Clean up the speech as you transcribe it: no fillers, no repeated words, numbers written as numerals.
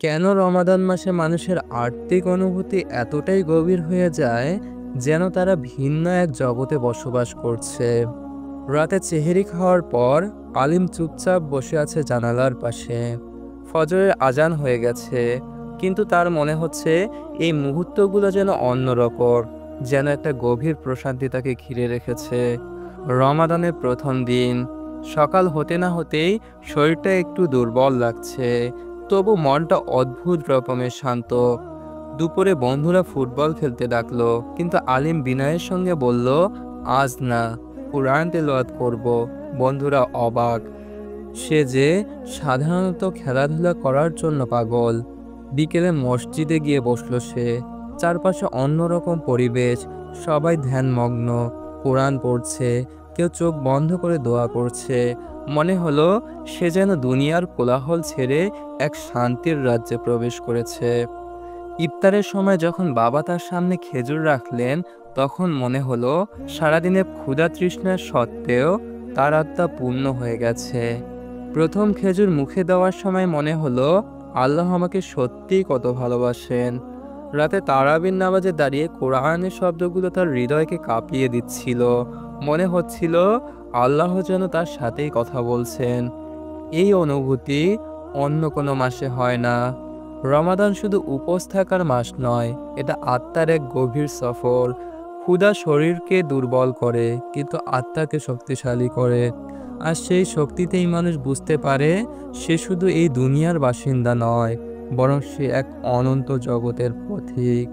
কেন রমাদান মাসে মানুষের আর্থিক অনুভূতি এতটাই গভীর হয়ে যায় যেন তারা ভিন্ন এক জগতে বসবাস করছে। রাতে সেহরি খাওয়ার পর আলিম চুপচাপ বসে আছে জানালার পাশে। ফজরের আজান হয়ে গেছে, কিন্তু তার মনে হচ্ছে এই মুহূর্তগুলো যেন অন্যরকম, যেন একটা গভীর প্রশান্তি তাকে ঘিরে রেখেছে। রমাদানের প্রথম দিন, সকাল হতে না হতেই শরীরটা একটু দুর্বল লাগছে, তবু মনটা অদ্ভুত রকমের শান্ত। দুপুরে বন্ধুরা ফুটবল খেলতে ডাকলো, কিন্তু আলিম বিনয়ের সঙ্গে বলল, আজ না, কুরআন তেলাওয়াত করব। বন্ধুরা অবাক, সে যে সাধারণত খেলাধুলা করার জন্য পাগল। বিকেলে মসজিদে গিয়ে বসলো সে। চারপাশে অন্যরকম পরিবেশ, সবাই ধ্যানমগ্ন, কোরআন পড়ছে, কেউ চোখ বন্ধ করে দোয়া করছে। মনে হলো সে যেন দুনিয়ার কোলাহল ছেড়ে এক শান্তির রাজ্যে প্রবেশ করেছে। ইফতারের সময় যখন বাবা তার সামনে খেজুর রাখলেন, তখন মনে হলো সারাদিনের ক্ষুধা তৃষ্ণার সত্ত্বেও তার আত্মা পূর্ণ হয়ে গেছে। প্রথম খেজুর মুখে দেওয়ার সময় মনে হলো আল্লাহ আমাকে সত্যিই কত ভালোবাসেন। রাতে তারাবির নামাজে দাঁড়িয়ে কোরআনের শব্দগুলো তার হৃদয়কে কাঁপিয়ে দিচ্ছিল। মনে হচ্ছিল আল্লাহ যেন তার সাথেই কথা বলছেন। এই অনুভূতি অন্য কোনো মাসে হয় না। রমাদান শুধু উপোস থাকার মাস নয়, এটা আত্মার এক গভীর সফর। ক্ষুধা শরীরকে দুর্বল করে, কিন্তু আত্মাকে শক্তিশালী করে। আর সেই শক্তিতেই মানুষ বুঝতে পারে সে শুধু এই দুনিয়ার বাসিন্দা নয়, বরং সে এক অনন্ত জগতের পথিক।